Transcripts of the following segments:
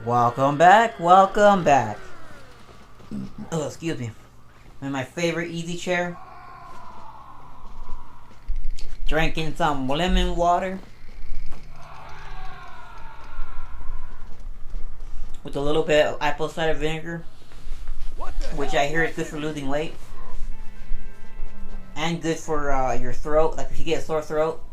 Welcome back, welcome back. Oh, excuse me. I'm in my favorite easy chair. Drinking some lemon water. With a little bit of apple cider vinegar. Which I hear is good for losing weight. And good for your throat, like if you get a sore throat.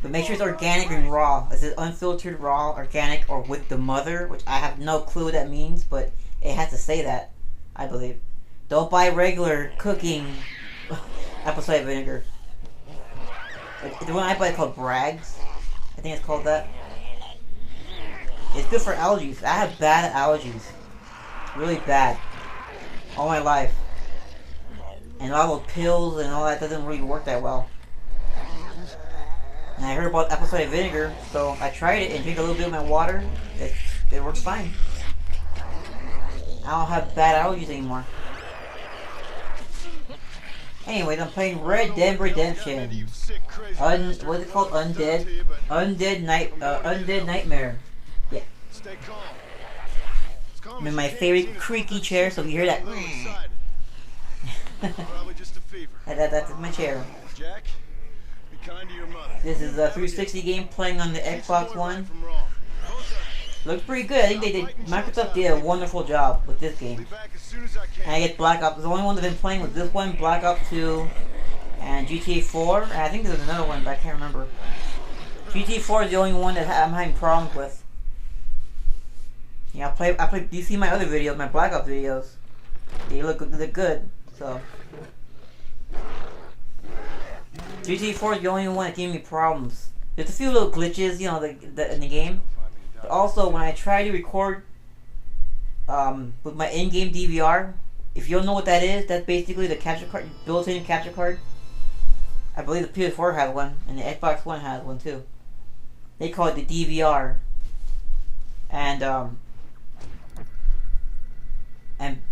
But make sure it's organic and raw. It says unfiltered, raw, organic, or with the mother, which I have no clue what that means, but it has to say that, I believe. Don't buy regular cooking apple cider vinegar. The one I buy is called Bragg's. I think it's called that. It's good for allergies. I have bad allergies. Really bad. All my life. And a lot of those pills and all that doesn't really work that well. And I heard about apple cider vinegar, so I tried it and drank a little bit of my water. It works fine. I don't have bad allergies anymore. Anyways, I'm playing Red Dead Redemption. What's it called? Undead? Undead Nightmare. Yeah. I'm in my favorite creaky chair, so if you hear that, that's my chair. This is a 360 game playing on the Xbox One. Looks pretty good. I think Microsoft did a wonderful job with this game. And I get Black Ops. The only one that I've been playing was this one, Black Ops 2, and GTA 4. And I think there's another one, but I can't remember. GTA 4 is the only one that I'm having problems with. Yeah, I play. You see my other videos, my Black Ops videos? They look good. So. GTA 4 is the only one that gave me problems. There's a few little glitches, you know, in the game. But also, when I try to record with my in-game DVR, if you don't know what that is, that's basically the capture card, built-in capture card. I believe the PS4 has one, and the Xbox One has one too. They call it the DVR. And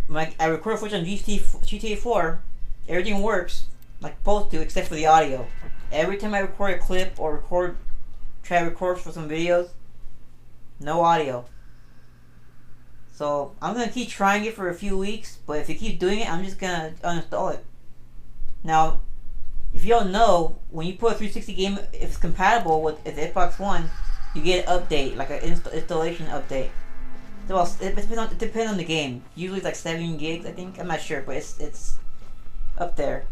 when I record footage on GTA 4, everything works like supposed to, except for the audio. Every time I record a clip or try to record for some videos, no audio. So I'm gonna keep trying it for a few weeks, but if you keep doing it, I'm just gonna uninstall it. Now, if you don't know, when you put a 360 game, if it's compatible with the Xbox One, you get an update, like an installation update. So it depends on the game. Usually it's like 7 gigs, I think. I'm not sure, but it's up there.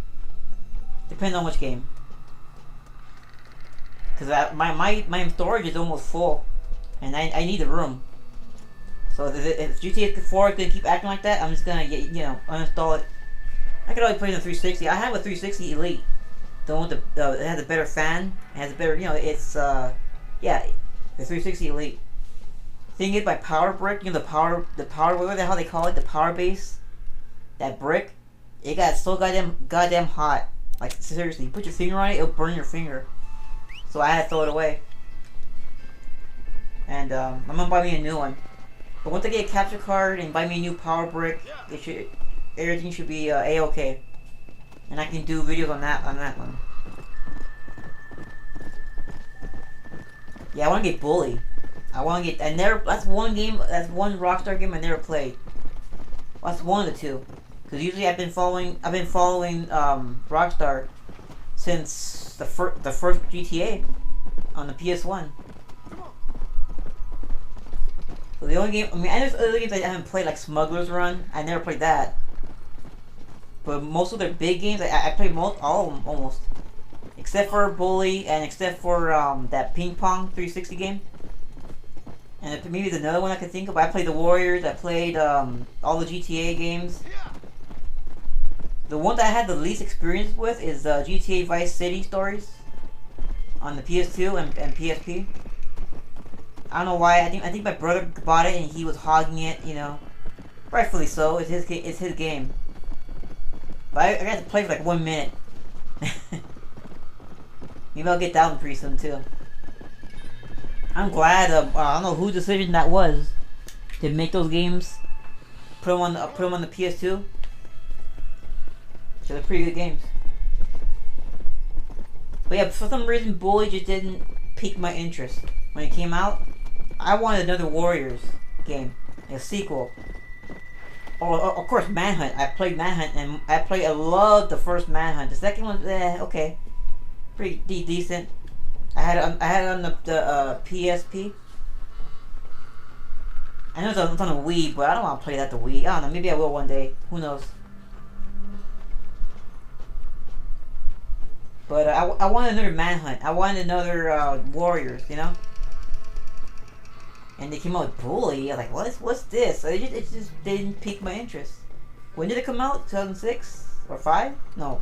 Depends on which game. Because my storage is almost full, and I need the room. So if GTA 4 is gonna keep acting like that, I'm just gonna uninstall it. I could always play it on 360. I have a 360 Elite. The one with it has a better fan. It has a better, it's yeah, the 360 Elite. Thing is, my power brick, the power, whatever the hell they call it, the power base, that brick, it got so goddamn hot. Like, seriously, you put your finger on it, it'll burn your finger. So I had to throw it away. And I'm gonna buy me a new one. But once I get a capture card and buy me a new power brick, everything should be a-okay. And I can do videos on that one. Yeah, I want to get Bully. That's one Rockstar game I never played. Well, that's one of the two. Because usually I've been following Rockstar since the first GTA on the PS1. So the only game, there's other games I haven't played, like Smuggler's Run. I never played that. But most of their big games, I played all of them almost, except for Bully and except for that Ping Pong 360 game. And maybe there's another one I could think of. I played the Warriors. I played all the GTA games. The one that I had the least experience with is GTA Vice City Stories on the PS2 and PSP. I don't know why. I think my brother bought it and he was hogging it. Rightfully so. It's his game. But I got to play for like 1 minute. Maybe I'll get that one pretty soon too. I'm glad. I don't know whose decision that was to make those games. Put them on the PS2. So they're pretty good games. But yeah, for some reason, Bully just didn't pique my interest when it came out. I wanted another Warriors. game, a sequel. Oh, of course, Manhunt. I played Manhunt, and I loved the first Manhunt. The second one, okay, pretty decent. I had it on the PSP. I know it's on the Wii, but I don't want to play that the Wii. I don't know. Maybe I will one day. Who knows? But I wanted another Manhunt. I wanted another Warriors, you know. And they came out with Bully. I was like, what's this? So it just didn't pique my interest. When did it come out? 2006 or 5? No.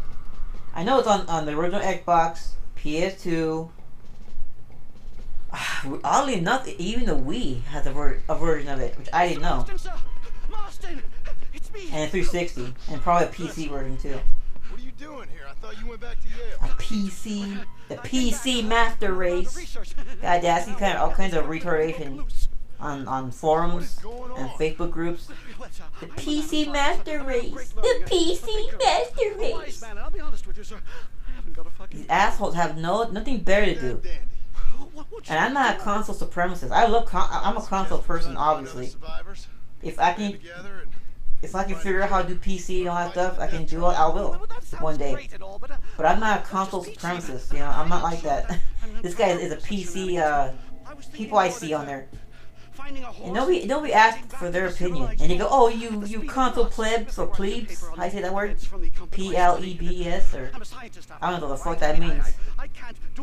I know it's on the original Xbox, PS2. Oddly enough, even the Wii has a version of it, which I didn't know. Marston, it's me. And a 360, and probably a PC version too. What are you doing here? I thought you went back to Yale. A PC, the PC Master Race. God, I see all kinds of retardation on forums and Facebook groups. The PC Master Race. The PC Master Race. These assholes have nothing better to do. And I'm not a console supremacist. I'm a console person, obviously. If I can figure out how to do PC and all that stuff, I can do it. I will one day. But I'm not a console supremacist. You know, I'm not like that. This guy is a PC. People I see on there, and nobody asked for their opinion, and they go, "Oh, you console plebs or plebes." How do you say that word? PLEBS, or I don't know what the fuck that means.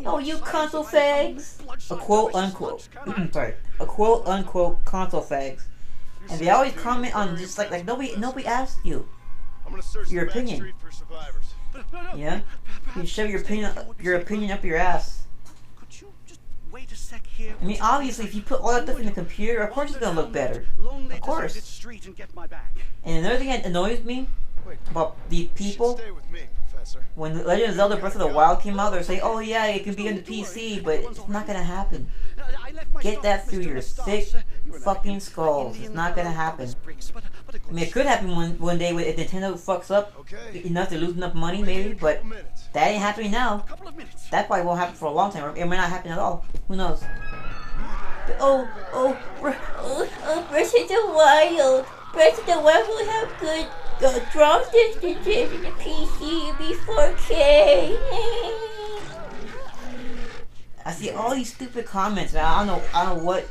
Oh, you console fags! A quote unquote. Sorry, a quote unquote console fags. And they always comment on just like nobody asked you your opinion. Yeah, you shove your opinion up your ass. I mean, obviously, if you put all that stuff in the computer, of course it's gonna look better. Of course. And another thing that annoys me about these people, when Legend of Zelda Breath of the Wild came out, they're saying, "Oh yeah, it can be on the PC," but it's not gonna happen. Get that through your thick fucking skulls. It's not gonna happen. I mean, it could happen one day if Nintendo fucks up enough to lose enough money, maybe, but that ain't happening now. That probably won't happen for a long time. Or it may not happen at all. Who knows? Breath of the Wild. Breath of the Wild will have good drop distances in the PC and be 4K. I see all these stupid comments, man. I don't know what.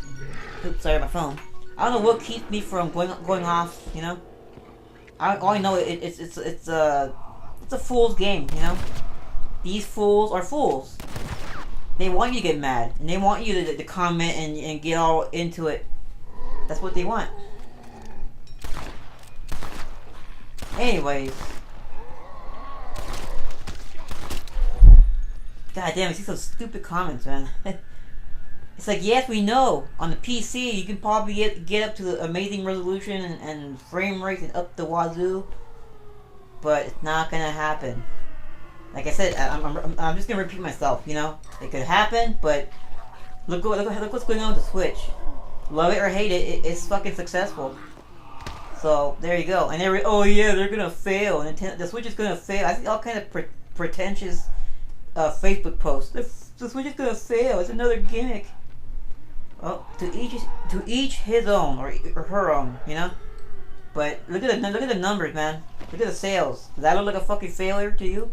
Oops, sorry, my phone. I don't know what keeps me from going off. You know. All I know it's a fool's game. You know. These fools are fools. They want you to get mad, and they want you to comment and get all into it. That's what they want. Anyways. God damn, I see some stupid comments, man. It's like, yes, we know. On the PC, you can probably get up to the amazing resolution and frame rate and up the wazoo. But it's not gonna happen. Like I said, I'm just gonna repeat myself, you know? It could happen, but look what's going on with the Switch. Love it or hate it, it's fucking successful. So, there you go. And oh yeah, they're gonna fail. The Switch is gonna fail. I see all kind of pretentious Facebook posts. The Switch is gonna fail. It's another gimmick. Well, to each his own or her own, you know. But look at the numbers, man. Look at the sales. Does that look like a fucking failure to you?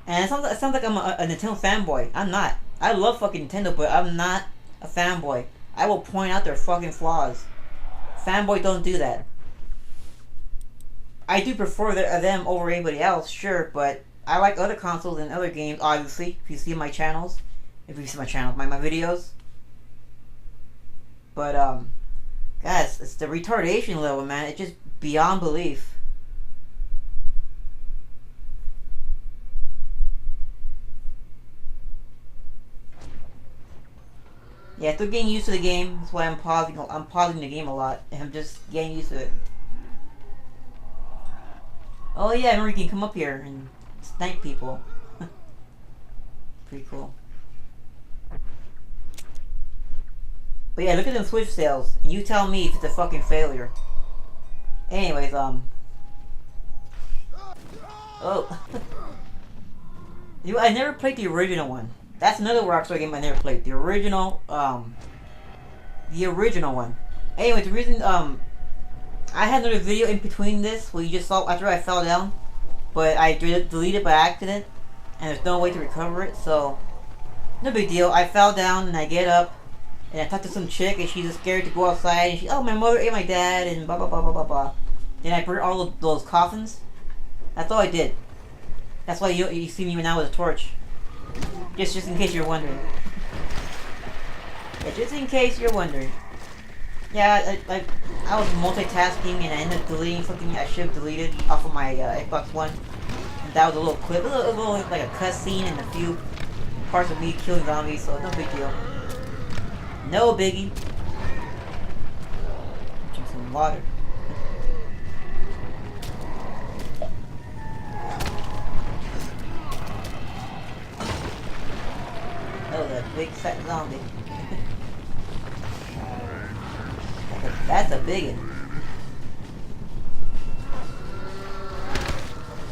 And it sounds like I'm a Nintendo fanboy. I'm not. I love fucking Nintendo, but I'm not a fanboy. I will point out their fucking flaws. Fanboys don't do that. I do prefer them over anybody else, sure, but I like other consoles and other games, obviously. If you see my channels. My videos. But, guys, it's the retardation level, man. It's just beyond belief. Yeah, still getting used to the game. That's why I'm pausing the game a lot. And I'm just getting used to it. Oh yeah, I remember you can come up here and snipe people. Pretty cool. But yeah, look at them Switch sales. And you tell me if it's a fucking failure. Anyways, oh. I never played the original one. That's another Rockstar game I never played. The original one. Anyway, the reason I had another video in between this where you just saw after I fell down, but I deleted by accident, and there's no way to recover it. So no big deal. I fell down and I get up. And I talked to some chick, and she's scared to go outside. And she, oh, my mother ate my dad, and blah blah blah blah blah blah. Then I burnt all of those coffins. That's all I did. That's why you see me now with a torch. Just in case you're wondering. Yeah, just in case you're wondering. Yeah, I was multitasking, and I ended up deleting something I should have deleted off of my Xbox One. And that was a little clip, a little like a cutscene and a few parts of me killing zombies. So no big deal. No biggie. Drink some water. Oh, that big fat zombie. That's a big one.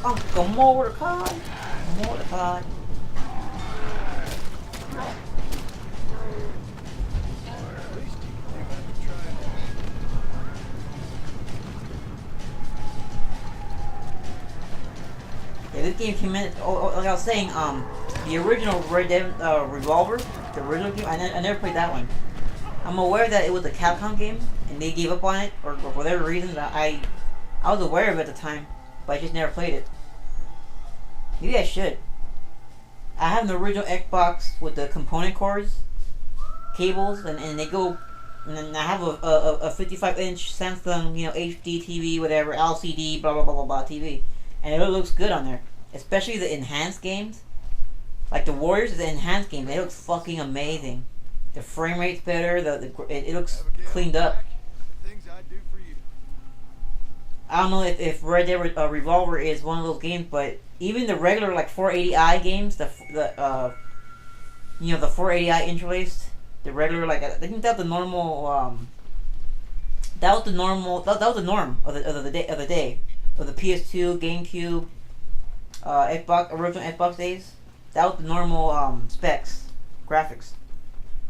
Uncle Mordecai. Mordecai. Yeah, this game came in. Like I was saying, the original Red Dead Revolver, the original game, I never played that one. I'm aware that it was a Capcom game, and they gave up on it, or for whatever reason. I was aware of it at the time, but I just never played it. Maybe I should. I have an original Xbox with the component cords, cables, and they go. And then I have a 55-inch Samsung, HD TV, whatever, LCD, blah blah blah blah blah TV. And it looks good on there. Especially the enhanced games. Like the Warriors is the enhanced game. It looks fucking amazing. The frame rate's better. It looks cleaned up. I don't know if Red Dead Revolver is one of those games, but even the regular like 480i games, the 480i interlaced, the regular like I think that's the normal. That was the norm of the day. Of the PS2, GameCube, Xbox, original Xbox days, that was the normal specs, graphics.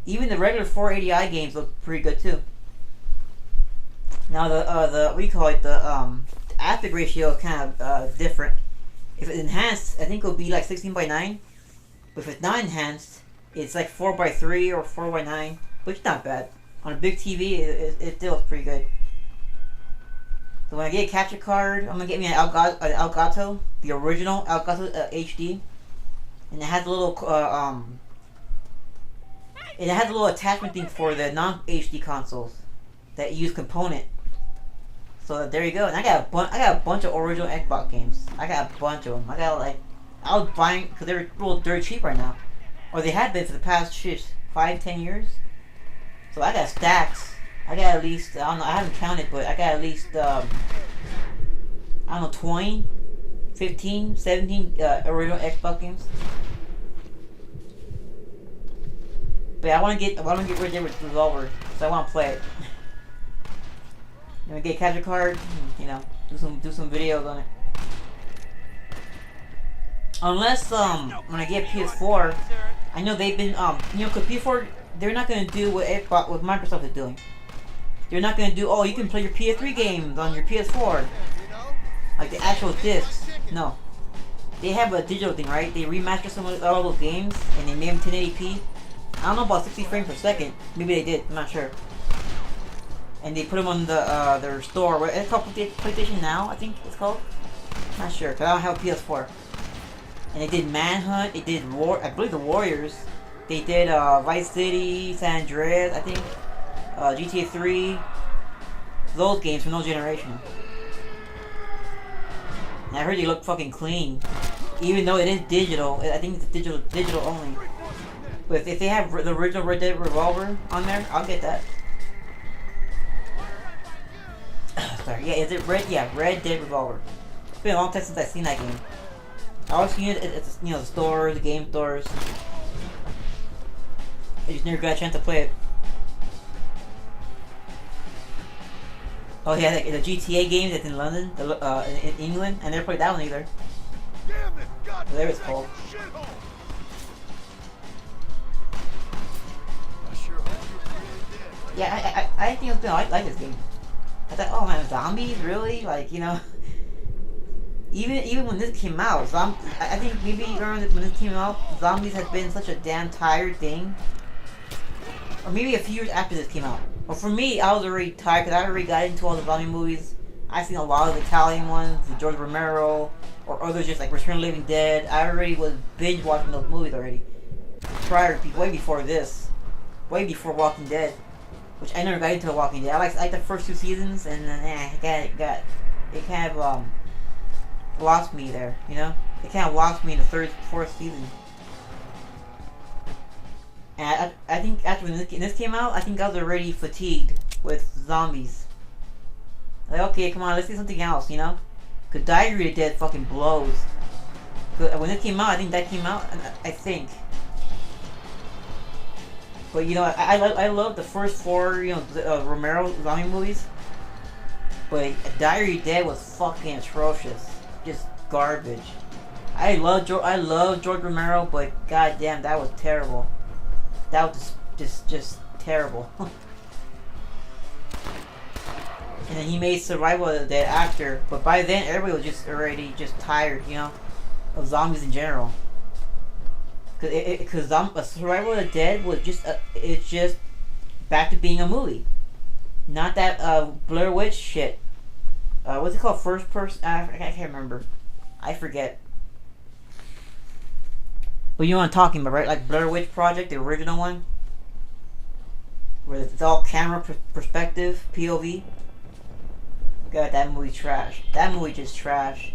Even the regular 480i games look pretty good too. Now the what do you call it? The aspect ratio is kind of different. If it's enhanced, I think it'll be like 16:9. But if it's not enhanced, it's like 4:3 or 4:9, which is not bad. On a big TV, it still looks pretty good. So when I get a capture card, I'm gonna get me an Elgato, the original Elgato HD, and it has a little attachment thing for the non-HD consoles that use component. So there you go. And I got a bunch of original Xbox games. I got a bunch of them. I was buying because they're dirt cheap right now, or they had been for the past 5-10 years. So I got stacks. I got at least, I don't know, I haven't counted, but I got at least, I don't know, 20, 15, 17 original Xbox games. But I want to get Red Dead Revolver, so I want to play it. I'm gonna get a capture card, and, do some videos on it. Unless, when I get PS4, I know they've been, because PS4, they're not gonna do what Microsoft is doing. They're not gonna do, oh, you can play your PS3 games on your PS4. Like the actual discs. No. They have a digital thing, right? They remaster all those games and they made them 1080p. I don't know about 60 frames per second. Maybe they did, I'm not sure. And they put them on their store. It's called PlayStation Now, I think it's called. I'm not sure, because I don't have a PS4. And they did Manhunt, they did I believe the Warriors. They did Vice City, San Andreas, I think. GTA 3, those games from those generation. And I heard they look fucking clean, even though it is digital. I think it's digital only. But if they have the original Red Dead Revolver on there, I'll get that. Sorry, yeah, is it Red? Yeah, Red Dead Revolver. It's been a long time since I've seen that game. I always seen it at the stores, the game stores. I just never got a chance to play it. Oh yeah, the GTA game that's in London, in England, I never played that one either. So there it's called. Yeah, I think it's good. I like this game. I thought, oh man, zombies, really? Like, you know, even when this came out, I think maybe around when this came out, zombies had been such a damn tired thing. Or maybe a few years after this came out. Well, for me, I was already tired because I already got into all the zombie movies. I've seen a lot of the Italian ones, the George Romero, or others just like Return of the Living Dead. I already was binge watching those movies already. Way before this. Way before Walking Dead. Which I never got into Walking Dead. I like the first 2 seasons, and then it kind of lost me there, you know? It kind of lost me in the 3rd, 4th season. And I think after when this came out, I think I was already fatigued with zombies. Like, okay, come on, let's do something else, you know? Cause Diary of the Dead fucking blows. When it came out, I think that came out, I think. But you know, I love the first 4, you know, Romero zombie movies. But Diary of the Dead was fucking atrocious, just garbage. I love George Romero, but goddamn, that was terrible. That was just terrible. And then he made Survival of the Dead after, but by then everybody was just already tired, you know, of zombies in general. Cause Survival of the Dead was it's just back to being a movie, not that Blair Witch shit. What's it called? First person? I can't remember. I forget. But you know what I'm talking about, right? Like Blair Witch Project, the original one, where it's all camera perspective, POV. God, that movie trash. That movie just trash.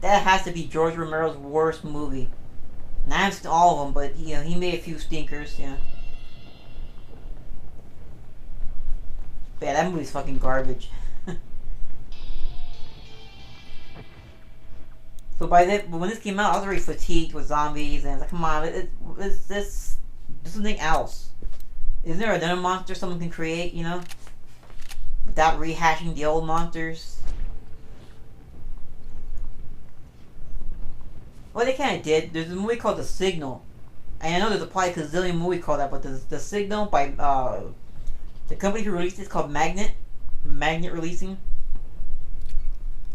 That has to be George Romero's worst movie. And I haven't seen all of them, but you know, he made a few stinkers, yeah. But yeah, that movie's fucking garbage. So when this came out, I was already fatigued with zombies, and I was like, come on, let's do something else. Isn't there another monster someone can create, you know? Without rehashing the old monsters? Well, they kind of did. There's a movie called The Signal. And I know there's probably a gazillion movie called that, but The Signal by, the company who released it is called Magnet Releasing.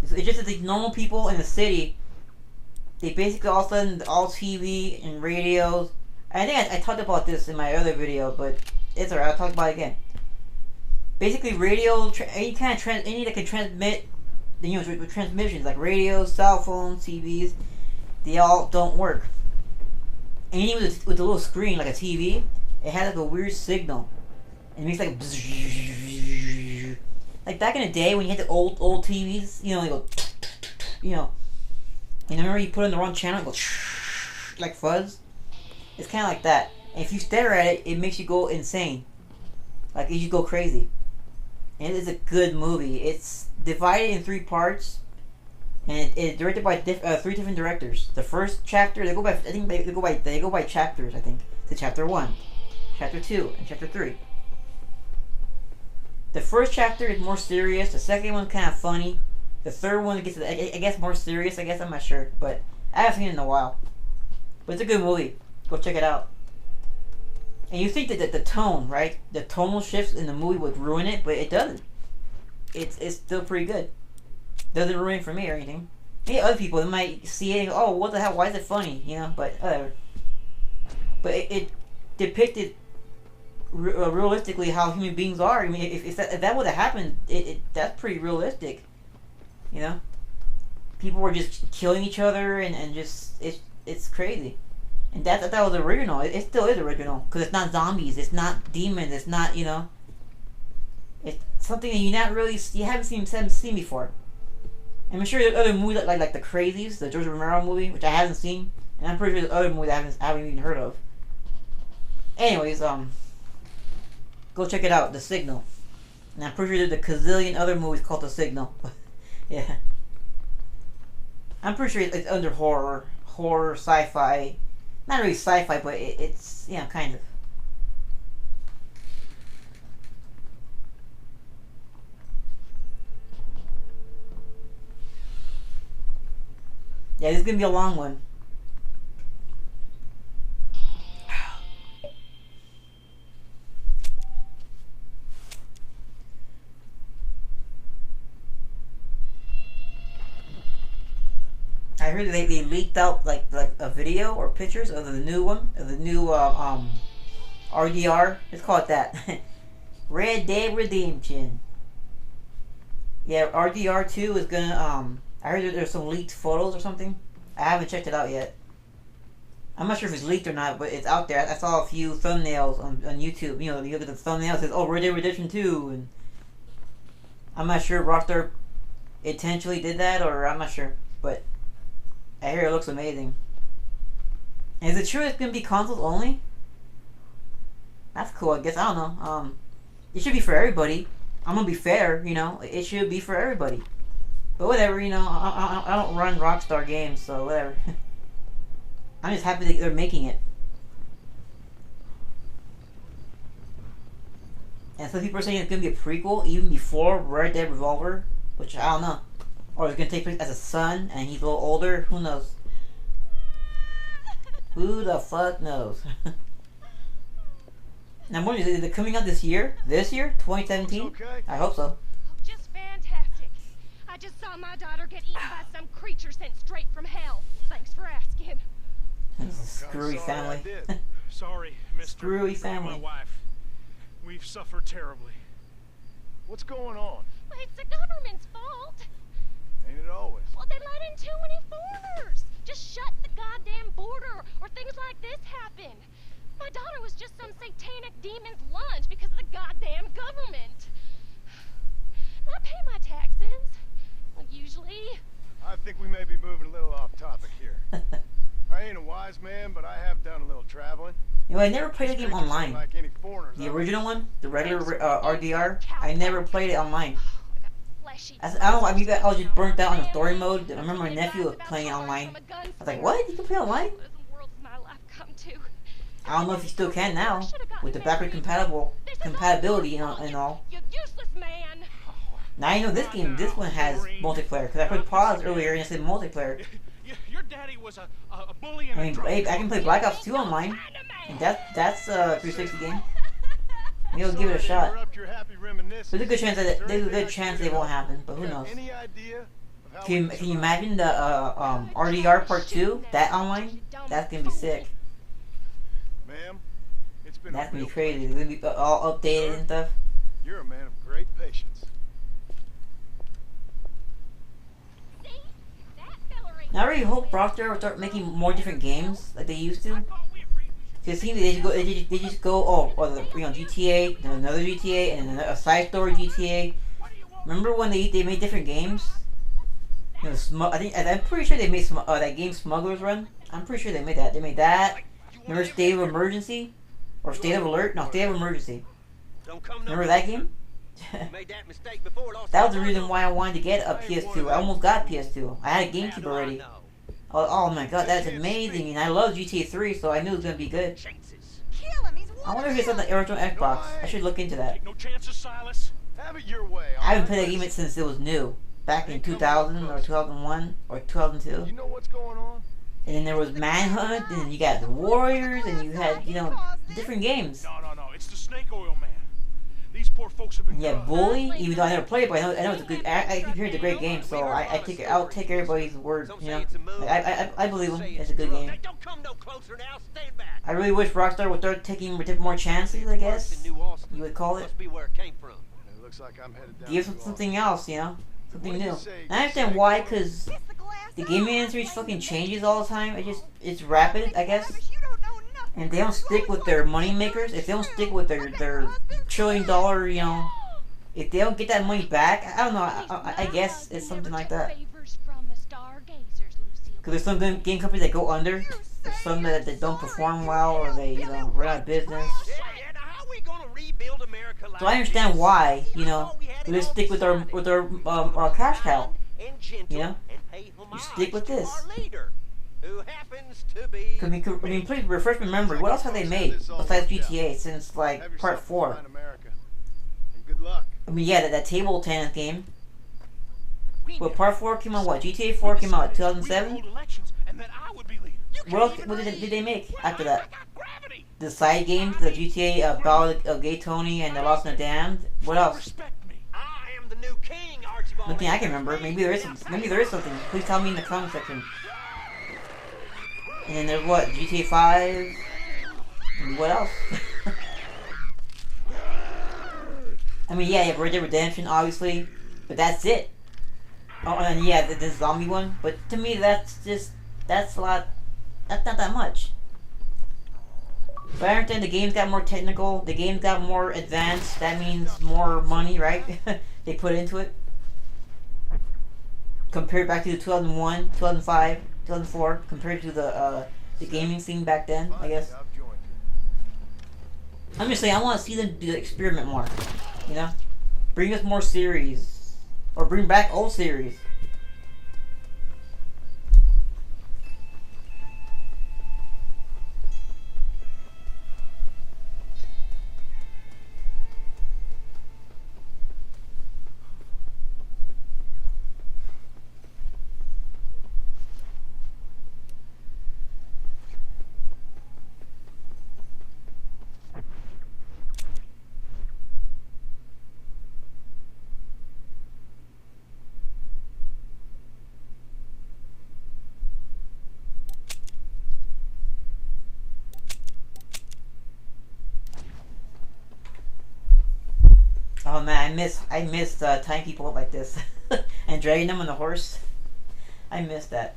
It's just that these normal people in the city, they basically all of a sudden, all TV and radios. I think I talked about this in my other video, but it's alright, I'll talk about it again. Basically, radio, any that can transmit, you know, with transmissions, like radios, cell phones, TVs, they all don't work. And even with a little screen, like a TV, it has like a weird signal. And it makes like a like back in the day when you had the old TVs, you know, they go, you know, and remember you put in the wrong channel, it goes like fuzz. It's kind of like that. And if you stare at it, it makes you go insane. Like you go crazy. And it is a good movie. It's divided in 3 parts, and it's directed by 3 different directors. The first chapter, they go by chapters. I think to chapter 1, chapter 2, and chapter 3. The first chapter is more serious. The second one's kind of funny. The third one gets, I guess, more serious. I guess, I'm not sure, but I haven't seen it in a while. But it's a good movie. Go check it out. And you think that the tone, right? The tonal shifts in the movie would ruin it, but it doesn't. It's still pretty good. Doesn't ruin it for me or anything. Maybe other people, they might see it and go, oh, what the hell? Why is it funny? You know, but whatever. But it depicted realistically how human beings are. I mean, if that would have happened, that's pretty realistic. You know, people were just killing each other and just it's crazy. And that was original. It still is original because it's not zombies, it's not demons, it's not, you know. It's something that you haven't seen before. And I'm sure there's other movies like The Crazies, the George Romero movie, which I haven't seen, and I'm pretty sure there's other movies I haven't even heard of. Anyways, go check it out, The Signal. And I'm pretty sure there's a gazillion other movies called The Signal. Yeah. I'm pretty sure it's under horror, sci-fi. Not really sci-fi, but it's, you know, kind of. Yeah, this is gonna be a long one. heard they leaked out like a video or pictures of the new one, of the new RDR. Let's call it that. Red Dead Redemption. Yeah, RDR 2 is gonna I heard there's some leaked photos or something. I haven't checked it out yet. I'm not sure if it's leaked or not, but it's out there. I saw a few thumbnails on YouTube. You know, you look at the thumbnail, it says, "Oh, Red Dead Redemption 2," and I'm not sure if Rockstar intentionally did that, or I'm not sure, but I hear it looks amazing. And is it true it's gonna be consoles only? That's cool, I guess. I don't know. It should be for everybody. I'm gonna be fair, you know. It should be for everybody. But whatever, you know. I don't run Rockstar games, so whatever. I'm just happy that they're making it. And some people are saying it's gonna be a prequel even before Red Dead Revolver, which I don't know. Or it's gonna take place as a son and he's a little older. Who knows? Who the fuck knows? Now, I'm wondering, is it coming out this year? This year? 2017? Okay. I hope so. Just fantastic. I just saw my daughter get eaten by some creature sent straight from hell. Thanks for asking. Screwy family. Sorry, Mr. Screwy family. My wife. We've suffered terribly. What's going on? Well, it's the government's fault. Ain't it always? Well, they let in too many foreigners. Just shut the goddamn border, or things like this happen. My daughter was just some satanic demon's lunch because of the goddamn government. I pay my taxes. Well, usually. I think we may be moving a little off topic here. I ain't a wise man, but I have done a little traveling. You know, I never played the game online. Like any foreigners, The original one, the regular RDR, I never played it online. I don't know, I mean, I was just burnt out on the story mode. I remember my nephew was playing it online. I was like, what? You can play online? I don't know if you still can now, with the backward compatibility and all. Now I know this game, this one has multiplayer, because I played pause earlier and it said multiplayer. Your daddy was a bully and I mean, I can play Black Ops 2 online, and that's a 360 game. Maybe I'll give it a shot. There's a good chance it won't happen, but who knows? Can you imagine the RDR Part 2, that online? That's gonna be sick. That's gonna be crazy. It's gonna be all updated and stuff. You're a man of great patience. Now, I really hope Rockstar will start making more different games like they used to. Because it seems they just go, GTA, then another GTA, and a side story GTA. Remember when they made different games? You know, I'm pretty sure they made that game Smuggler's Run. I'm pretty sure they made that. They made that. Remember State of Emergency? Or State of Alert? No, State of Emergency. Remember that game? That was the reason why I wanted to get a PS2. I almost got a PS2. I had a GameCube already. Oh my god, that's amazing. And I love GTA 3, so I knew it was going to be good. I wonder if it's on the original Xbox. I should look into that. Have it your way. I haven't played that game since it was new. Back in 2000 or 2001 or 2002. You know what's going on? And then there was Manhunt, and you got the Warriors, and you had, different games. No, it's the snake oil man. These poor folks have been. Yeah, Bully. Even though I never played it, but I know it's a good. I keep hearing it's a great game, so I'll take everybody's word. You know, I believe them. It's a good game. I really wish Rockstar would start taking more chances. I guess you would call it. Give something else, something new. And I understand why, because the gaming industry fucking changes all the time. It's rapid, I guess. And if they don't stick with their money makers, if they don't stick with their $1 trillion, if they don't get that money back, I don't know. I guess it's something like that. Because there's some game companies that go under. There's some that don't perform well, or they run out of business. So I understand why we just stick with our cash cow. You stick with this. Please refresh my memory. What else have they made besides GTA since Part 4? I mean, yeah, that table tennis game. Well, Part 4 came out what? GTA 4 came out 2007. What else did they make after that? The side games, the GTA Ballad of Gay Tony and The Lost and the Damned. What else? Nothing I can remember. Maybe there is something. Please tell me in the comment section. And then there's what? GTA 5? And what else? I mean, yeah, you have Red Dead Redemption, obviously. But that's it. Oh, and yeah, the zombie one. But to me, that's a lot. That's not that much. But I understand the games got more technical. The games got more advanced. That means more money, right? They put into it. Compared back to the 2001, 2005, 2004. Compared to the gaming scene back then, I guess. I'm just saying, I want to see them do the experiment more. You know? Bring us more series. Or bring back old series. Oh man, I miss tying people up like this and dragging them on the horse. I miss that.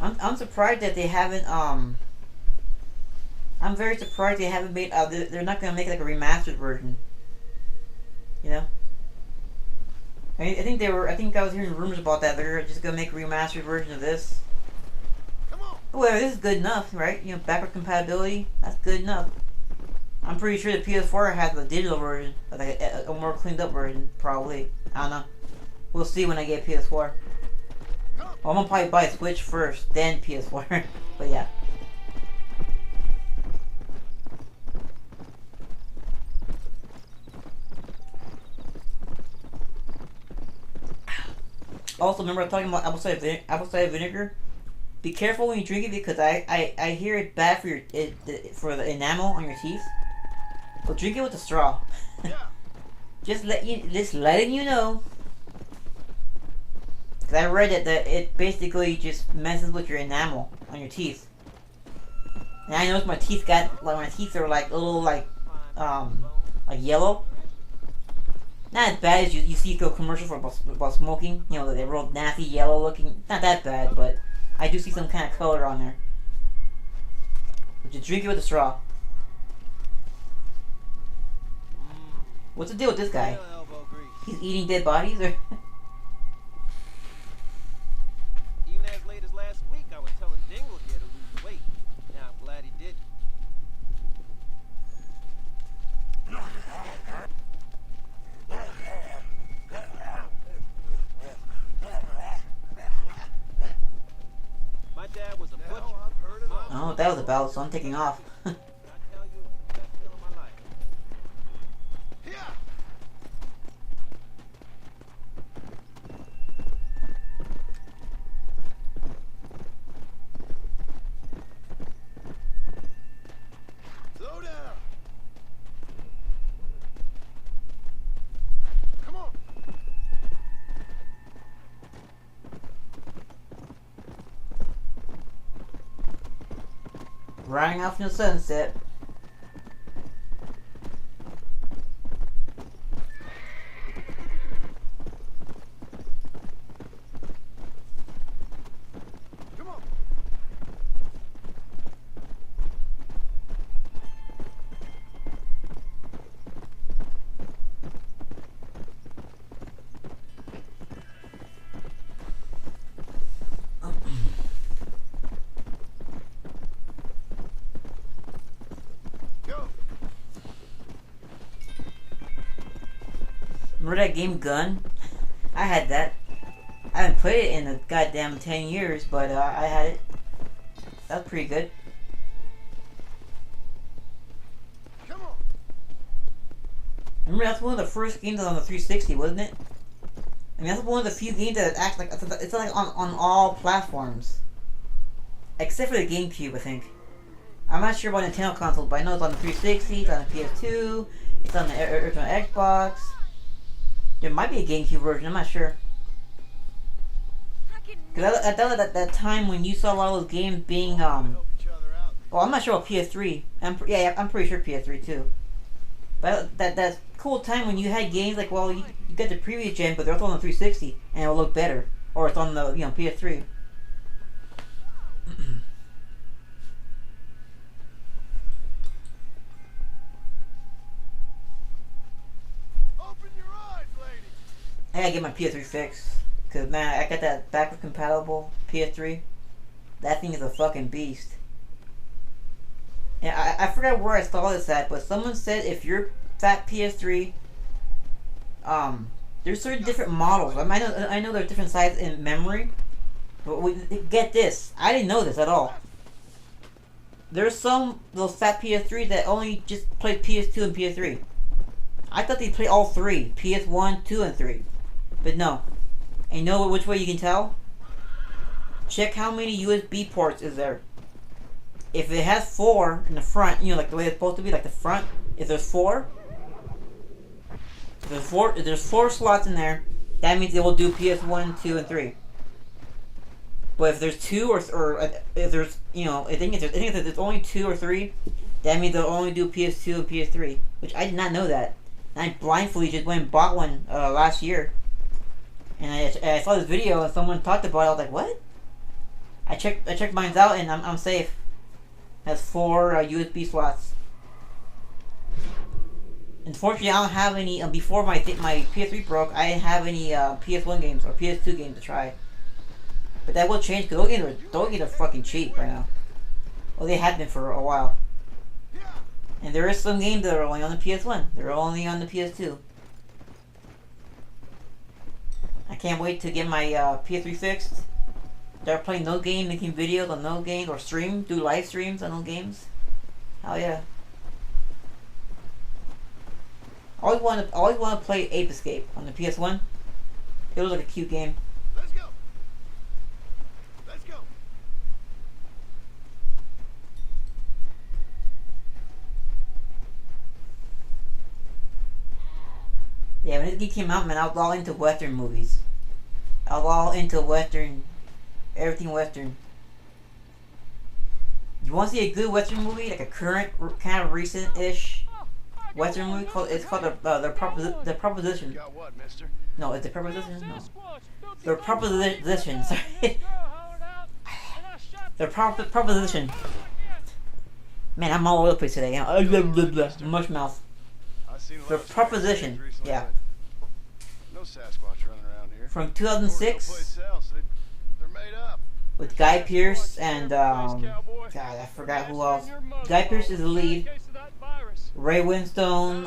I'm surprised that they haven't I'm very surprised they haven't made they're not gonna make like a remastered version. You know. I think I was hearing rumors about that. They're just gonna make a remastered version of this. Well, this is good enough, right? You know, backward compatibility, that's good enough. I'm pretty sure the PS4 has a digital version, like a more cleaned up version, probably. I don't know. We'll see when I get PS4. Well, I'm gonna probably buy a Switch first, then PS4. But yeah. Also, remember I was talking about apple cider vinegar? Be careful when you drink it because I hear it bad for for the enamel on your teeth. So drink it with a straw. Yeah. just letting you know. Cause I read that it basically just messes with your enamel on your teeth. And I noticed my teeth are like a little like yellow. Not as bad as you see commercials for about smoking. You know, they're real nasty yellow looking. Not that bad, but I do see some kind of color on there. But just drink it with a straw. What's the deal with this guy? He's eating dead bodies, or? Even as late as last week, I was telling Dingle here to lose weight. Now I'm glad he did. My dad was a butcher. I don't know what that was about, so I'm taking off. I tell you, best meal of my life. Yeah. Slow down. Come on. Riding off in the sunset. Come on. Go. Remember that game Gun? I had that. I haven't played it in a goddamn 10 years, but I had it. That was pretty good. Come on. Remember, that's one of the first games on the 360, wasn't it? I mean, that's one of the few games that acts like it's like on all platforms, except for the GameCube, I think. I'm not sure about Nintendo consoles, but I know it's on the 360, it's on the PS2, it's on the original Xbox. There might be a GameCube version, I'm not sure. Because I thought at that time when you saw a lot of those games being Help each other out. well, I'm not sure about PS3. Yeah, I'm pretty sure PS3 too. But that cool time when you had games like, well, you got the previous gen, but they're also on the 360 and it'll look better, or it's on the PS3. Open your eyes, lady. I gotta get my PS3 fixed. Cause man, I got that backward compatible PS3. That thing is a fucking beast. Yeah, I forgot where I saw this at, but someone said if your fat PS3, there's certain different models. I know there's different sizes in memory, but get this, I didn't know this at all. There's some those fat PS3s that only just play PS2 and PS3. I thought they play all three, PS1, 2, and 3, but no. And you know which way you can tell? Check how many USB ports is there. If it has 4 in the front, like the way it's supposed to be, like the front, if there's 4, if there's 4 slots in there, that means it will do PS1, 2, and 3. But if there's 2 or if there's, I think if there's only 2 or 3, that means they'll only do PS2 and PS3, which I did not know that. And I blindly just went and bought one last year. And I saw this video and someone talked about it. I was like, what? I checked mine out and I'm safe. It has 4 USB slots. Unfortunately, I don't have any. Before my PS3 broke, I didn't have any PS1 games or PS2 games to try. But that will change because those games are fucking cheap right now. Well, they have been for a while. And there is some games that are only on the PS1. They're only on the PS2. I can't wait to get my PS3 fixed. Start playing those games, making videos on those games, or do live streams on those games. Hell yeah! I always want to play Ape Escape on the PS1. It was like a cute game. Let's go. Let's go. Yeah, when this game came out, man, I was all into Western movies. I was all into Western, everything Western. You want to see a good Western movie, like a current, kind of recent-ish Western movie? It's called the Proposition. Got what, mister? No, it's the Proposition. No, the Proposition. Sorry, the Proposition. Man, I'm all over the place today. Mush mouth. I seen a The lot of Proposition. strange recently, Yeah. but no Sasquatch running around here. From Or 2006 someplace else. They're made up. with Guy Pearce and God, I forgot who else. Guy Pearce is the lead. Ray Winstone.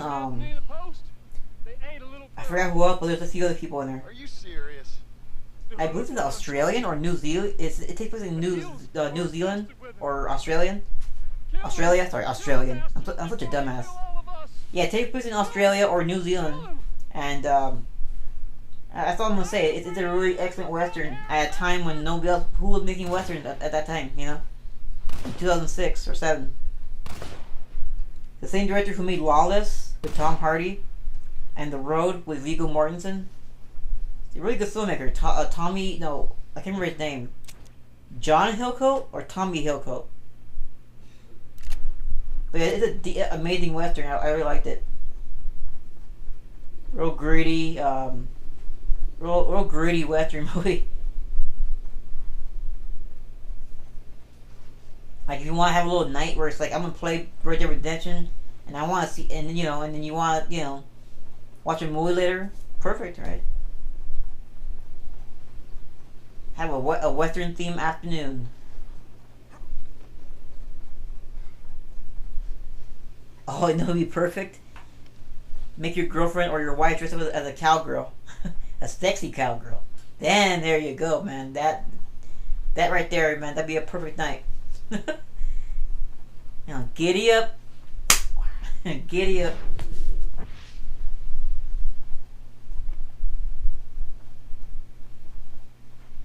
I forgot who else, but there's a few other people in there. Are you serious? I believe it's Australian or New Zealand. It takes place in New Zealand or Australian. Australia, sorry, Australian. I'm such a dumbass. Yeah, it takes place in Australia or New Zealand, and that's all I'm gonna say. It's a really excellent western at a time when nobody else who was making westerns at that time, in 2006 or 7. The same director who made Lawless with Tom Hardy, and The Road with Viggo Mortensen. He's a really good filmmaker. Tommy, no, I can't remember his name. John Hillcoat or Tommy Hillcoat. But yeah, it's an amazing western. I really liked it. Real gritty, real gritty western movie. Like if you want to have a little night where it's like I'm gonna play Red Dead Redemption, and I want to see, and then you want to watch a movie later. Perfect, right? Have a western themed afternoon. Oh, it would be perfect. Make your girlfriend or your wife dress up as a cowgirl, a sexy cowgirl. Then there you go, man. That right there, man. That'd be a perfect night. Giddy up, giddy up.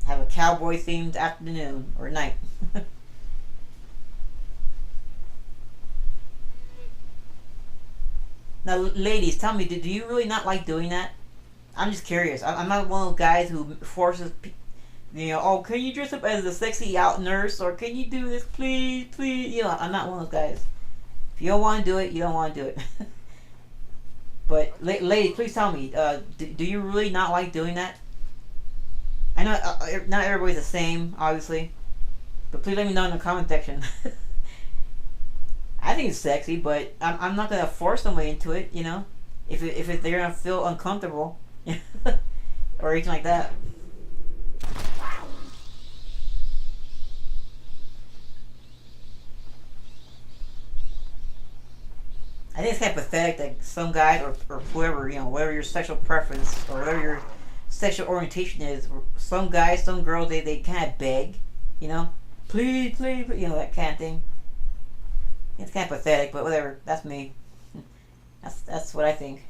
Have a cowboy themed afternoon or night. Now, ladies, tell me, do you really not like doing that? I'm just curious. I'm not one of those guys who forces You know, oh, can you dress up as a sexy out nurse, or can you do this, please, please? You know, I'm not one of those guys. If you don't want to do it, you don't want to do it. But, ladies, please tell me, do you really not like doing that? I know not everybody's the same, obviously. But please let me know in the comment section. I think it's sexy, but I'm not going to force somebody into it, you know? If they're going to feel uncomfortable. Or anything like that. I think it's kind of pathetic that some guys or whoever, you know, whatever your sexual preference or whatever your sexual orientation is, some guys, some girls, they kind of beg, you know, please, please, you know, that kind of thing. It's kind of pathetic, but whatever. That's me. That's what I think.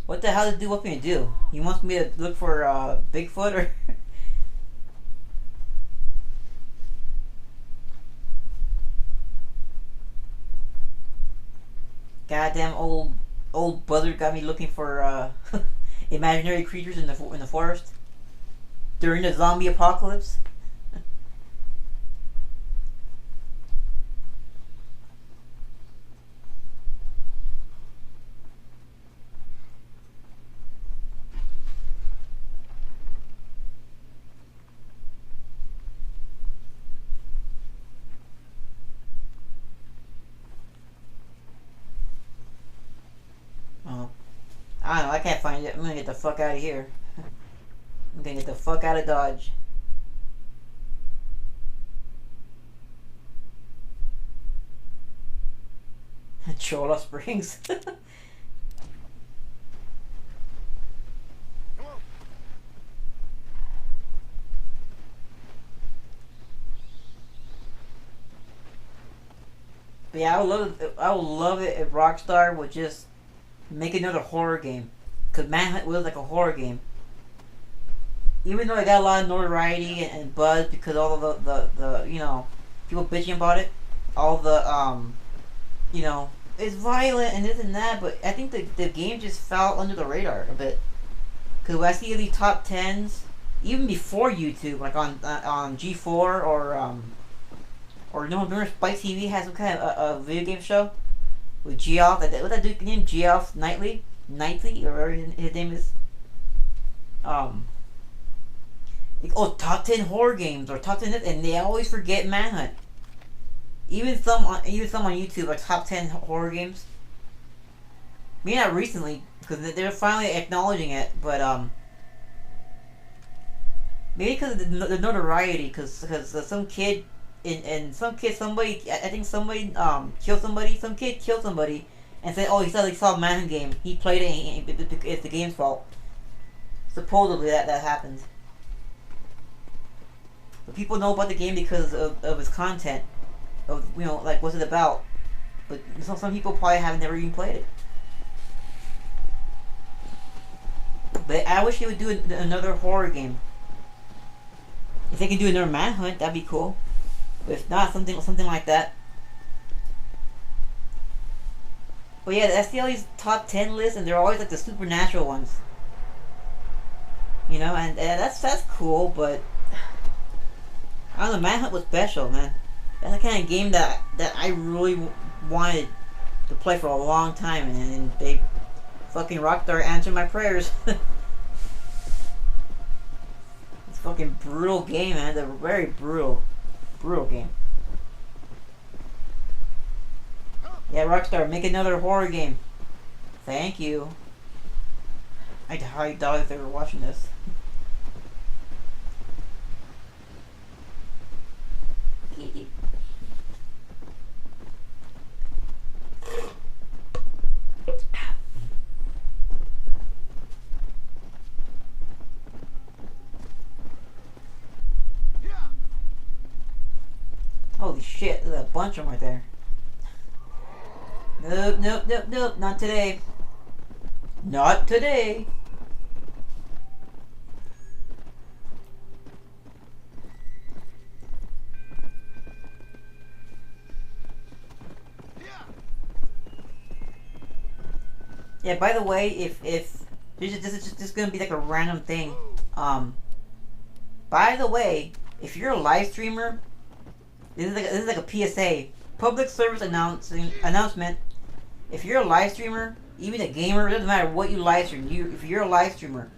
What the hell did you want me to do? You want me to look for Bigfoot or? Goddamn old buzzard got me looking for imaginary creatures in the forest during the zombie apocalypse. Oh, I don't know. I can't find it. I'm gonna get the fuck out of here. I'm gonna get the fuck out of Dodge. Chola Springs. But yeah, I would love it if Rockstar would just make another horror game. Cause Manhunt was like a horror game. Even though it got a lot of notoriety and buzz because all of the you know, people bitching about it, all the you know, it's violent and this and that, but I think the game just fell under the radar a bit. Cause when I see these top 10s, even before YouTube, like on G4 or no, remember Spike TV has some kind of a video game show with Geoff. What's that dude named? Geoff Knightley, or whatever his name is. Like, oh, top 10 horror games or top 10 this, and they always forget Manhunt. Even some on YouTube, like top 10 horror games. Maybe not recently, because they're finally acknowledging it, but maybe because of the notoriety, because some kid. Somebody, I think somebody killed somebody. Some kid killed somebody, and said, "Oh, he saw a Manhunt game. He played it. And it's the game's fault." Supposedly that happened, but people know about the game because of its content, of you know, like what's it about. But some people probably have never even played it. But I wish they would do another horror game. If they could do another Manhunt, that'd be cool. But if not, something like that. But yeah, I see all these top 10 lists, and they're always like the supernatural ones. You know, and that's cool, but I don't know. Manhunt was special, man. That's the kind of game that I really wanted to play for a long time, and they fucking Rockstar answered my prayers. It's a fucking brutal game, man. They're very brutal game. Yeah, Rockstar, make another horror game. Thank you. I highly doubt if they were watching this. Holy shit, there's a bunch of them right there. Nope, not today. Not today. Yeah. By the way, if this is just gonna be like a random thing. By the way, if you're a live streamer, this is like a PSA, public service announcement. If you're a live streamer, even a gamer, it doesn't matter what you live stream. If you're a live streamer,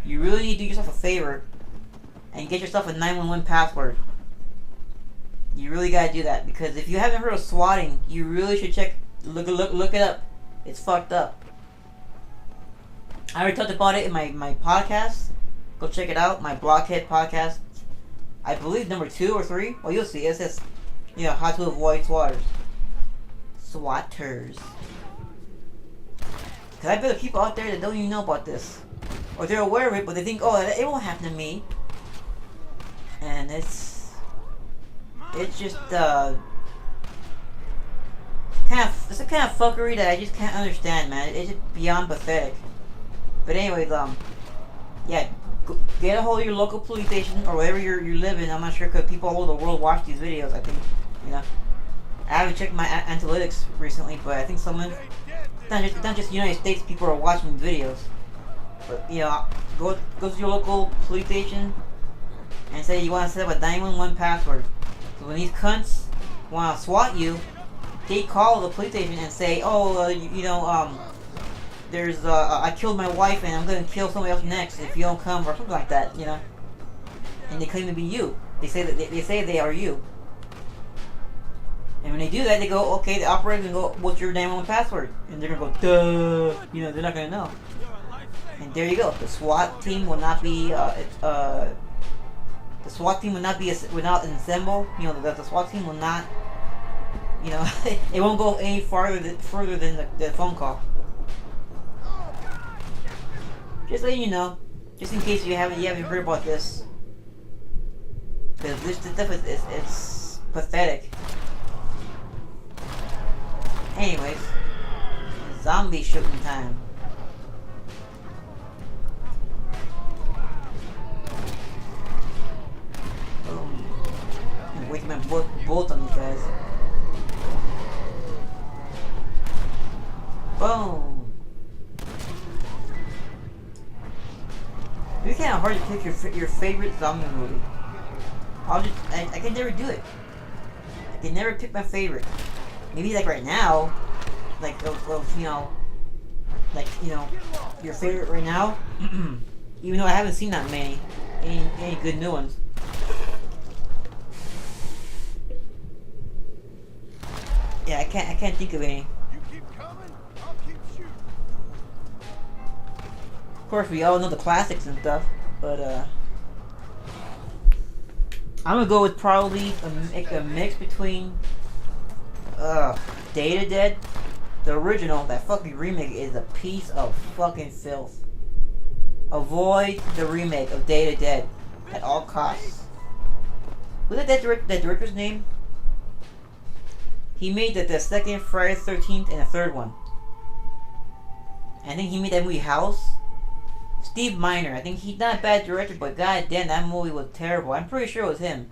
you really need to do yourself a favor and get yourself a 911 password. You really gotta do that, because if you haven't heard of swatting, you really should look it up. It's fucked up. I already talked about it in my podcast. Go check it out, my Blockhead podcast. I believe number 2 or 3. Well, you'll see. It says, how to avoid swatters. Swatters. Because I bet there are people out there that don't even know about this. Or they're aware of it, but they think, oh, it won't happen to me. And it's just, it's a kind of fuckery that I just can't understand, man. It's just beyond pathetic. But anyways, yeah, get a hold of your local police station or wherever you live in. I'm not sure, because people all over the world watch these videos, I think, I haven't checked my analytics recently, but I think someone, not just United States, people are watching videos. But, go to your local police station and say you want to set up a 911 password. So when these cunts want to SWAT you, they call the police station and say, there's I killed my wife and I'm gonna kill somebody else next if you don't come, or something like that, And they claim to be you. They say they are you. And when they do that, they go, okay, the operator's gonna go, what's your 911 password? And they're gonna go, duh. They're not gonna know. And there you go. The SWAT team will not be the SWAT team will not be without an ensemble. The SWAT team will not. It won't go any further than the phone call. Just letting you know, just in case you haven't heard about this, because this stuff it's pathetic. Anyways, zombie shooting time. Boom! I'm wasting my bullets on these guys. Boom! It's kind of hard to pick your favorite zombie movie. I can never do it. I can never pick my favorite. Maybe like right now, your favorite right now. Even though I haven't seen that many, any good new ones. Yeah, I can't think of any. You keep coming, I'll keep shooting. Of course, we all know the classics and stuff, but I'm gonna go with probably a mix between Data Dead, the original. That fucking remake is a piece of fucking filth. Avoid the remake of Data Dead at all costs. What's that director's name? He made the second Friday the 13th and the third one. I think he made that movie House. Steve Miner. I think he's not a bad director, but goddamn, that movie was terrible. I'm pretty sure it was him.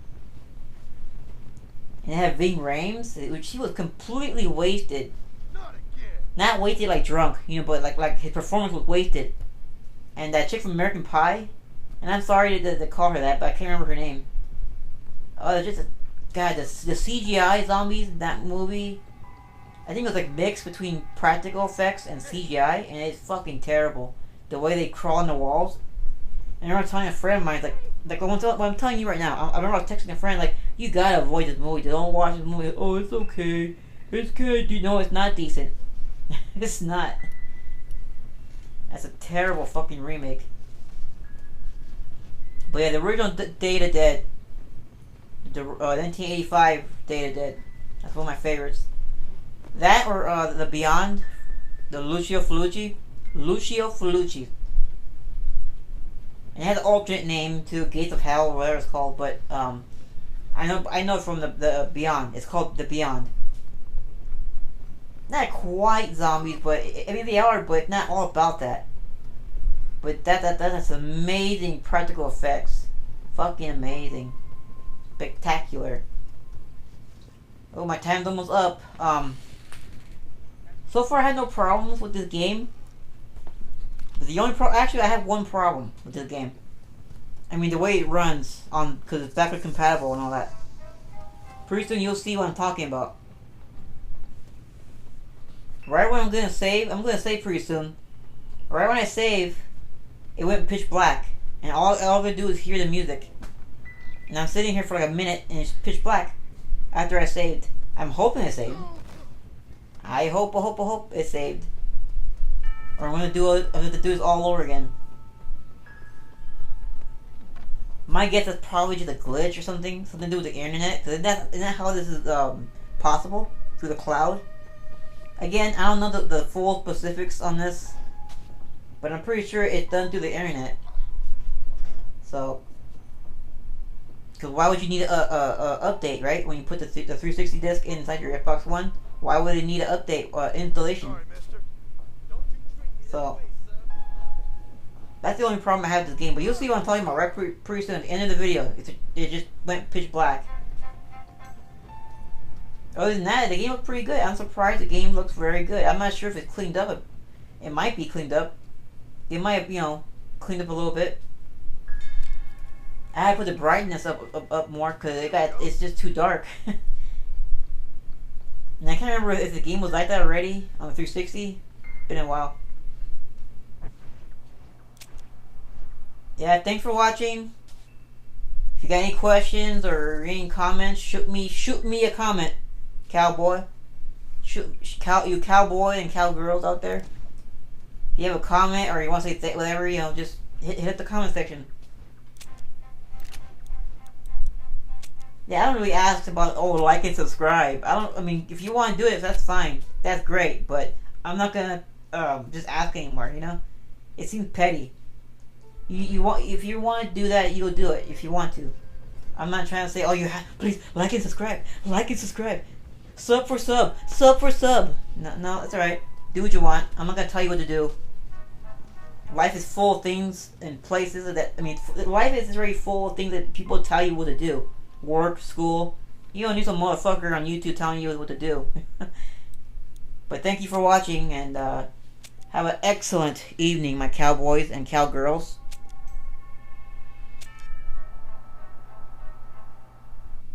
And it had Ving Rhames, which he was completely wasted. Not again. Not wasted like drunk, but like his performance was wasted. And that chick from American Pie, and I'm sorry to call her that, but I can't remember her name. Oh, just the CGI zombies in that movie. I think it was like mixed between practical effects and CGI, and it's fucking terrible. The way they crawl on the walls. And I remember telling a friend of mine, like what I'm telling you right now, I remember texting a friend, like, you gotta avoid this movie. Don't watch this movie. Oh, it's okay. It's good. No, it's not decent. It's not. That's a terrible fucking remake. But yeah, the original Data Dead, the 1985 Data Dead, that's one of my favorites. That or the Beyond, the Lucio Fulci. And it has an alternate name to Gates of Hell or whatever it's called, but I know from the Beyond. It's called The Beyond. Not quite zombies, but I mean they are, but not all about that. But that's amazing practical effects. Fucking amazing. Spectacular. Oh, my time's almost up. So far I had no problems with this game. But the only actually, I have one problem with this game. I mean, the way it runs on, because it's backward compatible and all that. Pretty soon you'll see what I'm talking about. Right when I'm gonna save pretty soon. Right when I save, it went pitch black, and all I'm gonna do is hear the music. And I'm sitting here for like a minute, and it's pitch black after I saved. I'm hoping it saved. I hope it saved. Or I'm gonna do this all over again. My guess is probably just a glitch or something to do with the internet. Cause isn't that how this is possible through the cloud? Again, I don't know the full specifics on this, but I'm pretty sure it's done through the internet. So, because why would you need a update, right? When you put the 360 disc inside your Xbox One, why would it need an update or installation? Sorry, mister. So, that's the only problem I have with this game. But you'll see what I'm talking about right pretty soon. At the end of the video, it just went pitch black. Other than that, the game looks pretty good. I'm surprised the game looks very good. I'm not sure if it's cleaned up. It might be cleaned up. It might have, cleaned up a little bit. I had to put the brightness up more because it's just too dark. And I can't remember if the game was like that already on the 360. Been a while. Yeah, thanks for watching. If you got any questions or any comments, shoot me a comment, cowboy. You cowboy and cowgirls out there. If you have a comment or you want to say whatever, just hit up the comment section. Yeah, I don't really ask about like and subscribe. I mean, if you want to do it, that's fine. That's great, but I'm not gonna just ask anymore. It seems petty. If you want to do that, you'll do it if you want to. I'm not trying to say, please like and subscribe, sub for sub. No, that's all right. Do what you want. I'm not gonna tell you what to do. Life is full of things and places life is already full of things that people tell you what to do. Work, school. You don't need some motherfucker on YouTube telling you what to do. But thank you for watching, and have an excellent evening, my cowboys and cowgirls.